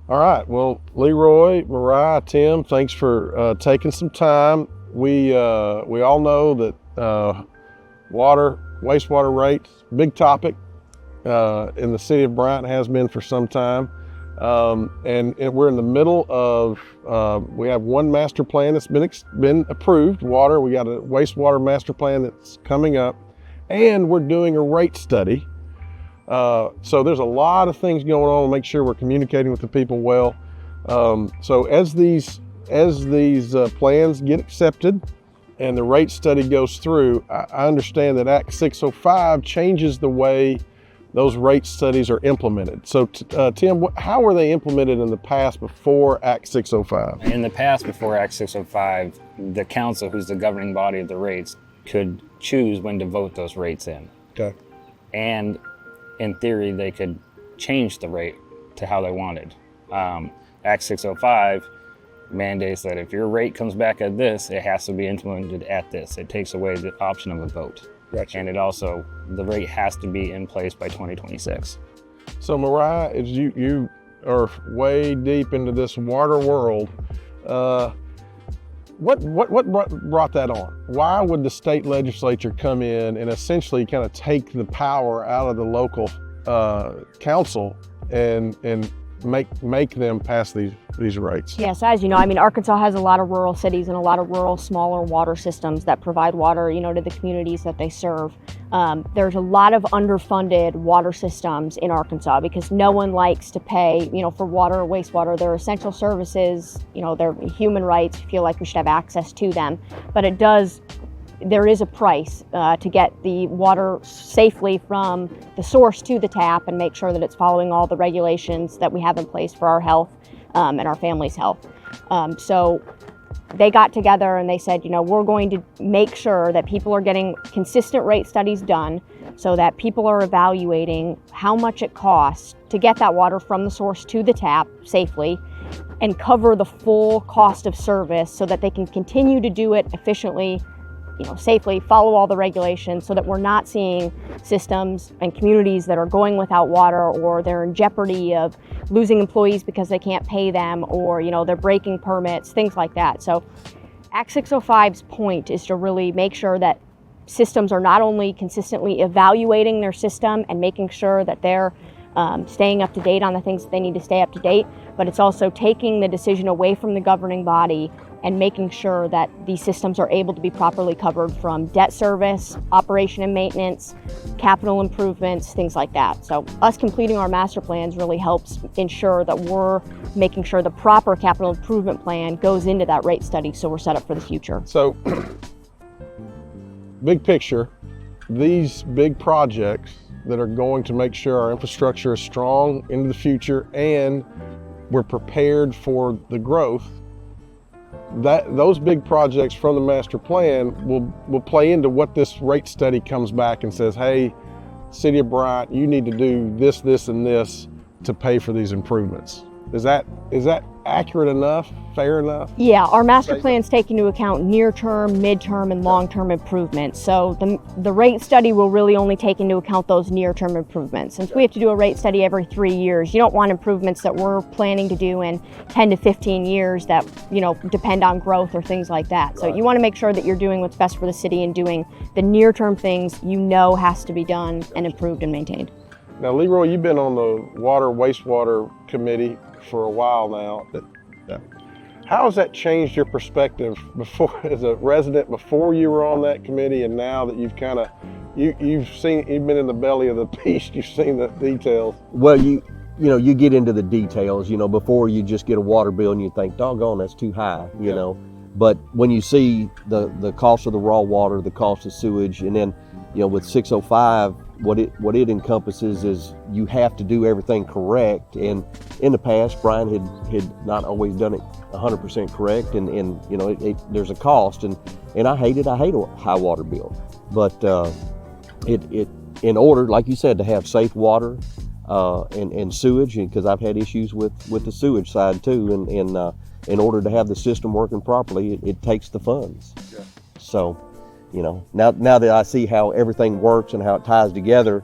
All right. Well, Leroy, Mariah, Tim, thanks for taking some time. We all know that wastewater rates, big topic in the city of Bryant, has been for some time. And we're in the middle of, we have one master plan that's been approved, water. We got a wastewater master plan that's coming up, and we're doing a rate study. So there's a lot of things going on to make sure we're communicating with the people well. So as these plans get accepted and the rate study goes through, I understand that Act 605 changes the way those rate studies are implemented. So Tim, how were they implemented in the past before Act 605? In the past, before Act 605, the council, who's the governing body of the rates, could choose when to vote those rates in. Okay. And in theory, they could change the rate to how they wanted. Act 605 mandates that if your rate comes back at this, it has to be implemented at this. It takes away the option of a vote. Gotcha. And it also, the rate has to be in place by 2026. So Mariah, as you are way deep into this water world, what brought that on? Why would the state legislature come in and essentially kind of take the power out of the local council and make them pass these rates? Yes, as you know, I mean, Arkansas has a lot of rural cities and a lot of rural, smaller water systems that provide water, to the communities that they serve. There's a lot of underfunded water systems in Arkansas because no one likes to pay, for water or wastewater. They're essential services, they're human rights. We feel like we should have access to them, but there is a price to get the water safely from the source to the tap and make sure that it's following all the regulations that we have in place for our health and our family's health. So they got together and they said, we're going to make sure that people are getting consistent rate studies done so that people are evaluating how much it costs to get that water from the source to the tap safely and cover the full cost of service so that they can continue to do it efficiently, safely, follow all the regulations so that we're not seeing systems and communities that are going without water or they're in jeopardy of losing employees because they can't pay them or, they're breaking permits, things like that. So Act 605's point is to really make sure that systems are not only consistently evaluating their system and making sure that they're staying up to date on the things that they need to stay up to date, but it's also taking the decision away from the governing body and making sure that these systems are able to be properly covered from debt service, operation and maintenance, capital improvements, things like that. So us completing our master plans really helps ensure that we're making sure the proper capital improvement plan goes into that rate study so we're set up for the future. So big picture, these big projects that are going to make sure our infrastructure is strong into the future and we're prepared for the growth, those big projects from the master plan will play into what this rate study comes back and says, hey, City of Bryant, you need to do this, this, and this to pay for these improvements. Is that accurate enough, fair enough? Yeah, our master plans take into account near-term, mid-term, and long-term improvements. So the rate study will really only take into account those near-term improvements. Since we have to do a rate study every 3 years, you don't want improvements that we're planning to do in 10 to 15 years that, depend on growth or things like that. So you want to make sure that you're doing what's best for the city and doing the near-term things has to be done and improved and maintained. Now, Leroy, you've been on the wastewater committee for a while now. How has that changed your perspective before, as a resident, before you were on that committee, and now that you've you've been in the belly of the beast, you've seen the details? Well, you get into the details. Before you just get a water bill and you think, doggone, that's too high. But when you see the cost of the raw water, the cost of sewage, and then with 605. What it encompasses is you have to do everything correct, and in the past Brian had not always done it 100% correct, and there's a cost, and I hate a high water bill, but it in order, like you said, to have safe water and sewage, because I've had issues with the sewage side too, and in order to have the system working properly, it takes the funds. Yeah. So now that I see how everything works and how it ties together,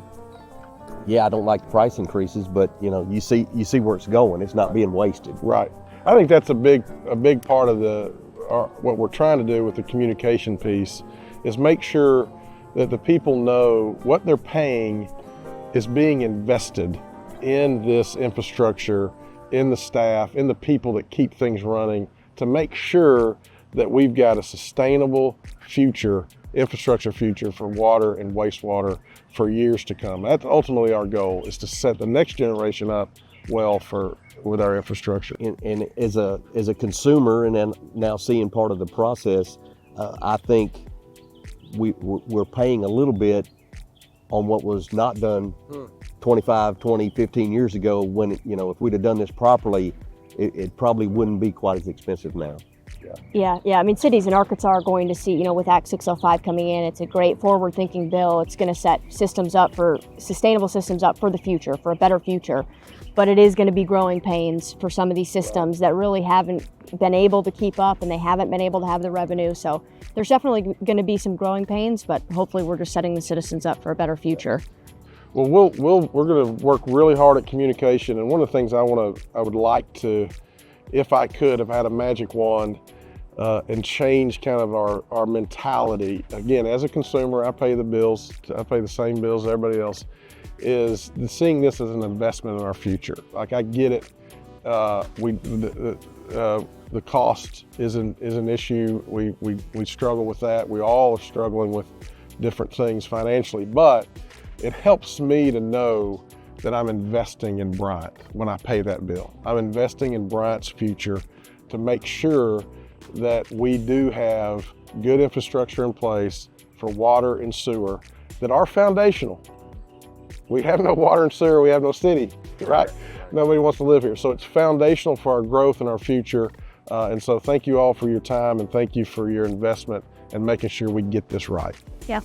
yeah, I don't like the price increases, but you know, you see where it's going. It's not being wasted. Right. I think that's a big part of what we're trying to do with the communication piece is make sure that the people know what they're paying is being invested in this infrastructure, in the staff, in the people that keep things running, to make sure that we've got a sustainable infrastructure future for water and wastewater for years to come. That's ultimately our goal, is to set the next generation up well with our infrastructure. And as a consumer, and then now seeing part of the process, I think we're paying a little bit on what was not done 25, 20, 15 years ago, when, you know, if we'd have done this properly, it probably wouldn't be quite as expensive now. Yeah. I mean, cities in Arkansas are going to see, you know, with Act 605 coming in, it's a great forward-thinking bill. It's going to set sustainable systems up for the future, for a better future. But it is going to be growing pains for some of these systems that really haven't been able to keep up, and they haven't been able to have the revenue. So there's definitely going to be some growing pains, but hopefully we're just setting the citizens up for a better future. Well, we're going to work really hard at communication, and one of the things I would like to, if I could, have had a magic wand and change kind of our mentality. Again, as a consumer, I pay the bills. I pay the same bills as everybody else. Is seeing this as an investment in our future. Like, I get it. The cost is an issue. We struggle with that. We all are struggling with different things financially, but it helps me to know that I'm investing in Bryant when I pay that bill. I'm investing in Bryant's future to make sure that we do have good infrastructure in place for water and sewer that are foundational. We have no water and sewer, we have no city, right? Nobody wants to live here. So it's foundational for our growth and our future. And so thank you all for your time, and thank you for your investment and making sure we get this right. Yeah.